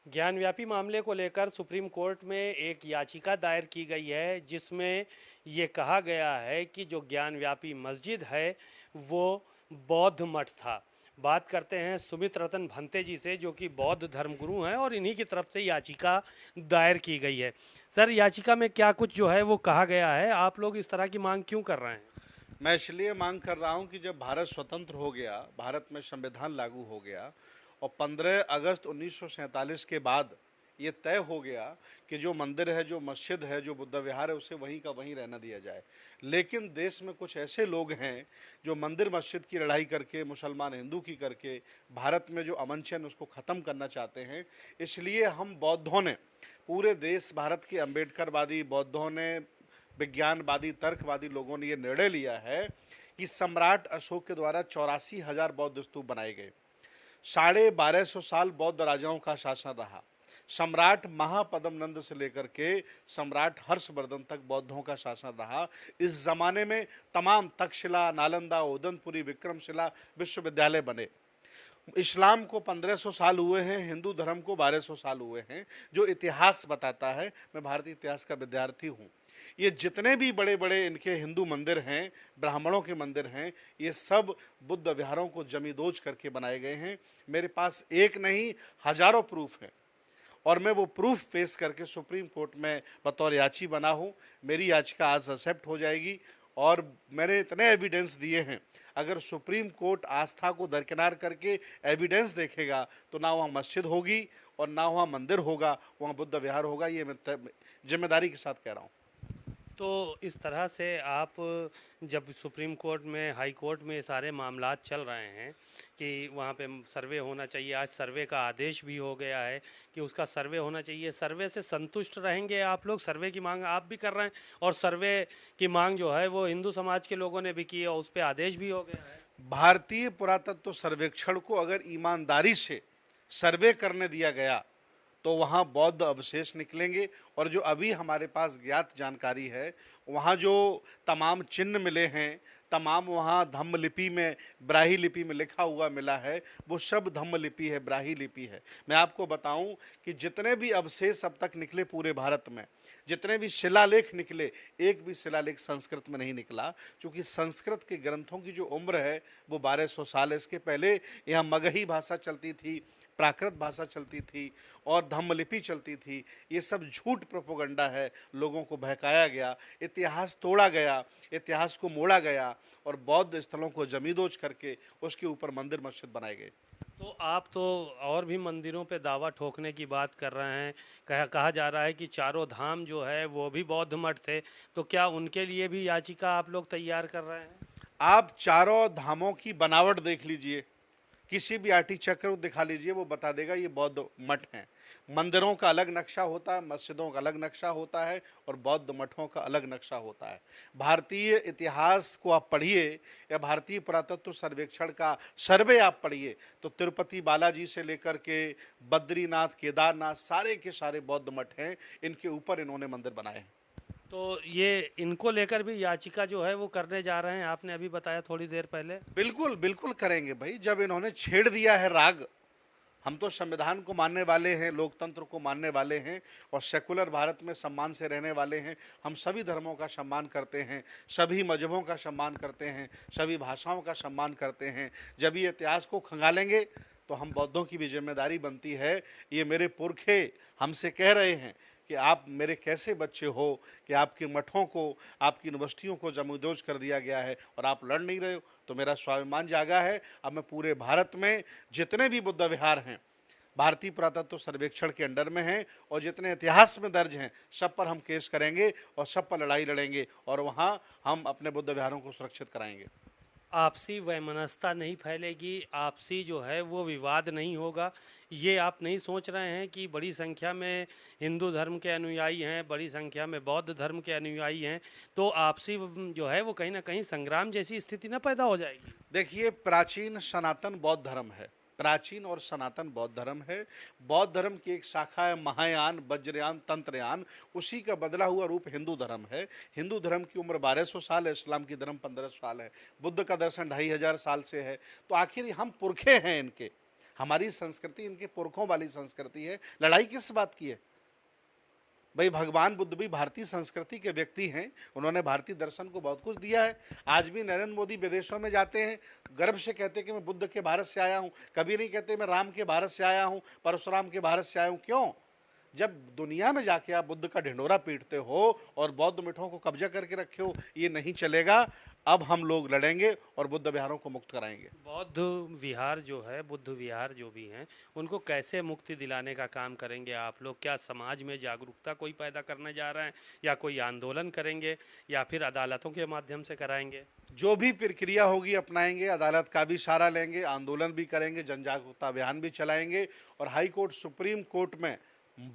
ज्ञानव्यापी मामले को लेकर सुप्रीम कोर्ट में एक याचिका दायर की गई है जिसमें ये कहा गया है कि जो ज्ञानव्यापी मस्जिद है वो बौद्ध मठ था। बात करते हैं सुमित रतन भंते जी से जो कि बौद्ध धर्मगुरु हैं और इन्हीं की तरफ से याचिका दायर की गई है। सर, याचिका में क्या कुछ जो है वो कहा गया है? आप लोग इस तरह की मांग क्यों कर रहे हैं? मैं इसलिए मांग कर रहा हूं कि जब भारत स्वतंत्र हो गया, भारत में संविधान लागू हो गया और 15 अगस्त 1947 के बाद ये तय हो गया कि जो मंदिर है, जो मस्जिद है, जो बुद्ध विहार है, उसे वहीं का वहीं रहना दिया जाए। लेकिन देश में कुछ ऐसे लोग हैं जो मंदिर मस्जिद की लड़ाई करके, मुसलमान हिंदू की करके, भारत में जो अमन चैन उसको ख़त्म करना चाहते हैं। इसलिए हम बौद्धों ने, पूरे देश भारत के अम्बेडकरवादी बौद्धों ने, विज्ञानवादी तर्कवादी लोगों ने ये निर्णय लिया है कि सम्राट अशोक के द्वारा 84,000 बौद्ध स्तूप बनाए गए। 1250 साल बौद्ध राजाओं का शासन रहा। सम्राट महापद्म नंद से लेकर के सम्राट हर्षवर्धन तक बौद्धों का शासन रहा। इस जमाने में तमाम तक्षशिला, नालंदा, उदनपुरी, विक्रमशिला विश्वविद्यालय बने। इस्लाम को 1500 साल हुए हैं, हिंदू धर्म को 1200 साल हुए हैं। जो इतिहास बताता है, मैं भारतीय इतिहास का विद्यार्थी हूँ, ये जितने भी बड़े बड़े इनके हिंदू मंदिर हैं, ब्राह्मणों के मंदिर हैं, ये सब बुद्ध विहारों को जमींदोज करके बनाए गए हैं। मेरे पास एक नहीं हजारों प्रूफ हैं और मैं वो प्रूफ पेश करके सुप्रीम कोर्ट में बतौर याची बना हूँ। मेरी याचिका आज एक्सेप्ट हो जाएगी और मैंने इतने एविडेंस दिए हैं, अगर सुप्रीम कोर्ट आस्था को दरकिनार करके एविडेंस देखेगा तो ना वहाँ मस्जिद होगी और ना वहाँ मंदिर होगा, वहाँ बुद्ध विहार होगा। ये मैं जिम्मेदारी के साथ कह रहा हूँ। तो इस तरह से आप, जब सुप्रीम कोर्ट में, हाई कोर्ट में सारे मामलात चल रहे हैं कि वहाँ पे सर्वे होना चाहिए, आज सर्वे का आदेश भी हो गया है कि उसका सर्वे होना चाहिए, सर्वे से संतुष्ट रहेंगे आप लोग? सर्वे की मांग आप भी कर रहे हैं और सर्वे की मांग जो है वो हिंदू समाज के लोगों ने भी की और उस पर आदेश भी हो गया है। भारतीय पुरातत्व सर्वेक्षण को अगर ईमानदारी से सर्वे करने दिया गया तो वहाँ बौद्ध अवशेष निकलेंगे और जो अभी हमारे पास ज्ञात जानकारी है, वहाँ जो तमाम चिन्ह मिले हैं, तमाम वहाँ धम्म लिपि में, ब्राही लिपि में लिखा हुआ मिला है, वो सब धम्म लिपि है, ब्राही लिपि है। मैं आपको बताऊं कि जितने भी अवशेष अब तक निकले पूरे भारत में, जितने भी शिलालेख निकले, एक भी शिलालेख संस्कृत में नहीं निकला, क्योंकि संस्कृत के ग्रंथों की जो उम्र है वो 1200 साल है। इसके पहले यहाँ मगही भाषा चलती थी, प्राकृत भाषा चलती थी और धम्मलिपि चलती थी। ये सब झूठ प्रोपोगंडा है, लोगों को बहकाया गया, इतिहास तोड़ा गया, इतिहास को मोड़ा गया और बौद्ध स्थलों को जमींदोज करके उसके ऊपर मंदिर मस्जिद बनाए गए। तो आप तो और भी मंदिरों पे दावा ठोकने की बात कर रहे हैं। कहा जा रहा है कि चारों धाम जो है वो भी बौद्ध मठ थे, तो क्या उनके लिए भी याचिका आप लोग तैयार कर रहे हैं? आप चारों धामों की बनावट देख लीजिए, किसी भी आर्टी चक्र को दिखा लीजिए, वो बता देगा ये बौद्ध मठ हैं। मंदिरों का अलग नक्शा होता है, मस्जिदों का अलग नक्शा होता है और बौद्ध मठों का अलग नक्शा होता है। भारतीय इतिहास को आप पढ़िए या भारतीय पुरातत्व सर्वेक्षण का सर्वे आप पढ़िए तो तिरुपति बालाजी से लेकर के बद्रीनाथ, केदारनाथ, सारे के सारे बौद्ध मठ हैं। इनके ऊपर इन्होंने मंदिर बनाए हैं। तो ये इनको लेकर भी याचिका जो है वो करने जा रहे हैं, आपने अभी बताया थोड़ी देर पहले। बिल्कुल बिल्कुल करेंगे भाई। जब इन्होंने छेड़ दिया है राग, हम तो संविधान को मानने वाले हैं, लोकतंत्र को मानने वाले हैं और सेकुलर भारत में सम्मान से रहने वाले हैं। हम सभी धर्मों का सम्मान करते हैं, सभी मजहबों का सम्मान करते हैं, सभी भाषाओं का सम्मान करते हैं। जब ये इतिहास को खंगालेंगे तो हम बौद्धों की भी जिम्मेदारी बनती है। ये मेरे पुरखे हमसे कह रहे हैं कि आप मेरे कैसे बच्चे हो कि आपके मठों को, आपकी यूनिवर्सिटियों को जमींदोज कर दिया गया है और आप लड़ नहीं रहे हो। तो मेरा स्वाभिमान जागा है। अब मैं पूरे भारत में जितने भी बुद्ध विहार हैं भारतीय पुरातत्व सर्वेक्षण के अंडर में हैं और जितने इतिहास में दर्ज हैं, सब पर हम केस करेंगे और सब पर लड़ाई लड़ेंगे और वहाँ हम अपने बुद्ध विहारों को सुरक्षित कराएंगे। आपसी वैमनस्यता नहीं फैलेगी, आपसी जो है वो विवाद नहीं होगा? ये आप नहीं सोच रहे हैं कि बड़ी संख्या में हिंदू धर्म के अनुयायी हैं, बड़ी संख्या में बौद्ध धर्म के अनुयायी हैं, तो आपसी जो है वो कहीं ना कहीं संग्राम जैसी स्थिति ना पैदा हो जाएगी? देखिए, प्राचीन सनातन बौद्ध धर्म है, प्राचीन और सनातन बौद्ध धर्म है। बौद्ध धर्म की एक शाखा है महायान, वज्रयान, तंत्रयान, उसी का बदला हुआ रूप हिंदू धर्म है। हिंदू धर्म की उम्र 1200 साल है, इस्लाम की धर्म 1500 साल है, बुद्ध का दर्शन 2500 साल से है। तो आखिर हम पुरखे हैं इनके, हमारी संस्कृति इनके पुरखों वाली संस्कृति है, लड़ाई किस बात की है? भाई भगवान बुद्ध भी भारतीय संस्कृति के व्यक्ति हैं, उन्होंने भारतीय दर्शन को बहुत कुछ दिया है। आज भी नरेंद्र मोदी विदेशों में जाते हैं, गर्व से कहते हैं कि मैं बुद्ध के भारत से आया हूं, कभी नहीं कहते मैं राम के भारत से आया हूं, परशुराम के भारत से आया हूं। क्यों? जब दुनिया में जाके आप बुद्ध का ढिंढोरा पीटते हो और बौद्ध मठों को कब्जा करके रखे हो, ये नहीं चलेगा। अब हम लोग लड़ेंगे और बुद्ध विहारों को मुक्त कराएंगे। बौद्ध विहार जो है, बुद्ध विहार जो भी हैं, उनको कैसे मुक्ति दिलाने का काम करेंगे आप लोग? क्या समाज में जागरूकता कोई पैदा करने जा रहे हैं, या कोई आंदोलन करेंगे, या फिर अदालतों के माध्यम से कराएंगे? जो भी प्रक्रिया होगी अपनाएंगे, अदालत का भी सहारा लेंगे, आंदोलन भी करेंगे, जन जागरूकता अभियान भी चलाएंगे और हाई कोर्ट, सुप्रीम कोर्ट में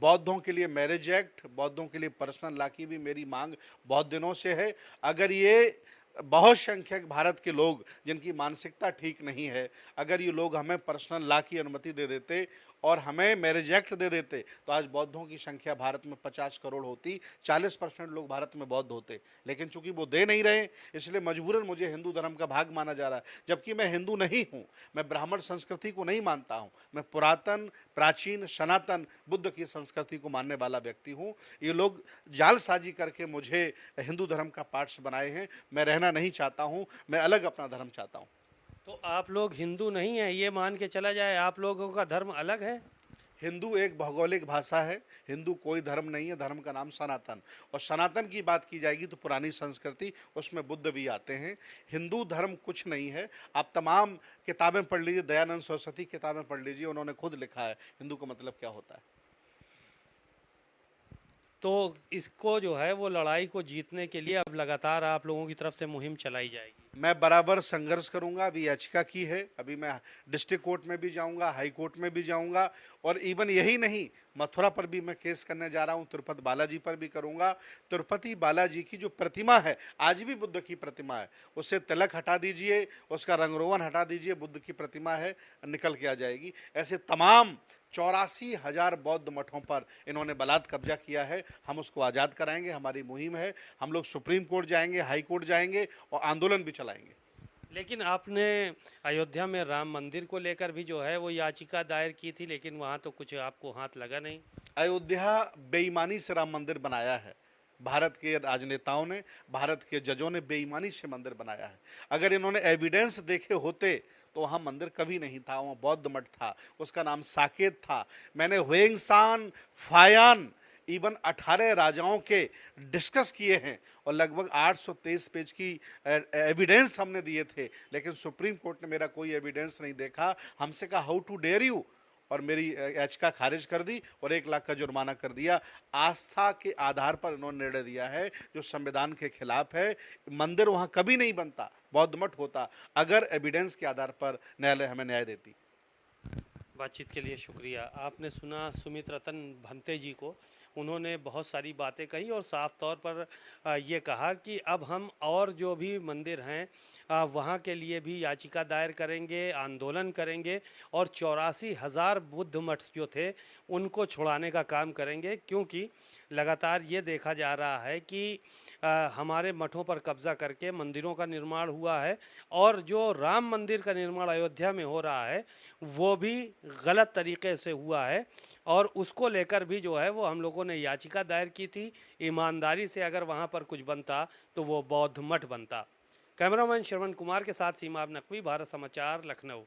बौद्धों के लिए मैरिज एक्ट, बौद्धों के लिए पर्सनल लॉ की भी मेरी मांग बहुत दिनों से है। अगर ये बहुत संख्यक भारत के लोग जिनकी मानसिकता ठीक नहीं है, अगर ये लोग हमें पर्सनल लॉ की अनुमति दे देते और हमें मैरिज एक्ट दे देते तो आज बौद्धों की संख्या भारत में 50 करोड़ होती, 40% लोग भारत में बौद्ध होते। लेकिन चूंकि वो दे नहीं रहे, इसलिए मजबूरन मुझे हिंदू धर्म का भाग माना जा रहा है, जबकि मैं हिंदू नहीं हूँ, मैं ब्राह्मण संस्कृति को नहीं मानता हूँ, मैं पुरातन, प्राचीन, सनातन बुद्ध की संस्कृति को मानने वाला व्यक्ति हूँ। ये लोग जालसाजी करके मुझे हिंदू धर्म का पार्ट्स बनाए हैं। मैं रहना नहीं चाहता हूँ, मैं अलग अपना धर्म चाहता हूँ। तो आप लोग हिंदू नहीं हैं, ये मान के चला जाए, आप लोगों का धर्म अलग है? हिंदू एक भौगोलिक भाषा है, हिंदू कोई धर्म नहीं है, धर्म का नाम सनातन। और सनातन की बात की जाएगी तो पुरानी संस्कृति, उसमें बुद्ध भी आते हैं। हिंदू धर्म कुछ नहीं है। आप तमाम किताबें पढ़ लीजिए, दयानंद सरस्वती किताबें पढ़ लीजिए, उन्होंने खुद लिखा है हिंदू का मतलब क्या होता है। तो इसको जो है वो लड़ाई को जीतने के लिए अब लगातार आप लोगों की तरफ से मुहिम चलाई जाएगी? मैं बराबर संघर्ष करूंगा। अभी याचिका की है, अभी मैं डिस्ट्रिक्ट कोर्ट में भी जाऊंगा, हाई कोर्ट में भी जाऊंगा, और इवन यही नहीं, मथुरा पर भी मैं केस करने जा रहा हूं, तिरुपति बालाजी पर भी करूंगा। तिरुपति बालाजी की जो प्रतिमा है, आज भी बुद्ध की प्रतिमा है, उससे तिलक हटा दीजिए, उसका रंगरोगन हटा दीजिए, बुद्ध की प्रतिमा है, निकल के आ जाएगी। ऐसे तमाम 84,000 बौद्ध मठों पर इन्होंने बलात् कब्जा किया है। हम उसको आज़ाद कराएंगे, हमारी मुहिम है। हम लोग सुप्रीम कोर्ट जाएंगे, हाई कोर्ट जाएंगे और आंदोलन भी चलाएंगे। लेकिन आपने अयोध्या में राम मंदिर को लेकर भी जो है वो याचिका दायर की थी, लेकिन वहाँ तो कुछ आपको हाथ लगा नहीं। अयोध्या बेईमानी से राम मंदिर बनाया है। भारत के राजनेताओं ने, भारत के जजों ने बेईमानी से मंदिर बनाया है। अगर इन्होंने एविडेंस देखे होते तो वहाँ मंदिर कभी नहीं था, वहाँ बौद्ध मठ था, उसका नाम साकेत था। मैंने हुएंगसान, फायान, इवन 18 राजाओं के डिस्कस किए हैं और लगभग 823 पेज की एविडेंस हमने दिए थे, लेकिन सुप्रीम कोर्ट ने मेरा कोई एविडेंस नहीं देखा। हमसे कहा हाउ टू डेयर यू, और मेरी याचिका खारिज कर दी और 1 लाख का जुर्माना कर दिया। आस्था के आधार पर इन्होंने निर्णय दिया है जो संविधान के खिलाफ है। मंदिर वहाँ कभी नहीं बनता, बौद्ध मठ होता, अगर एविडेंस के आधार पर न्यायालय हमें न्याय देती। बातचीत के लिए शुक्रिया। आपने सुना सुमित रतन भंते जी को, उन्होंने बहुत सारी बातें कही और साफ तौर पर ये कहा कि अब हम और जो भी मंदिर हैं वहाँ के लिए भी याचिका दायर करेंगे, आंदोलन करेंगे और 84,000 बुद्ध मठ जो थे उनको छुड़ाने का काम करेंगे, क्योंकि लगातार ये देखा जा रहा है कि हमारे मठों पर कब्जा करके मंदिरों का निर्माण हुआ है, और जो राम मंदिर का निर्माण अयोध्या में हो रहा है वो भी गलत तरीके से हुआ है, और उसको लेकर भी जो है वो हम लोगों ने याचिका दायर की थी। ईमानदारी से अगर वहाँ पर कुछ बनता तो वो बौद्ध मठ बनता। कैमरामैन श्रवण कुमार के साथ सीमा नकवी, भारत समाचार, लखनऊ।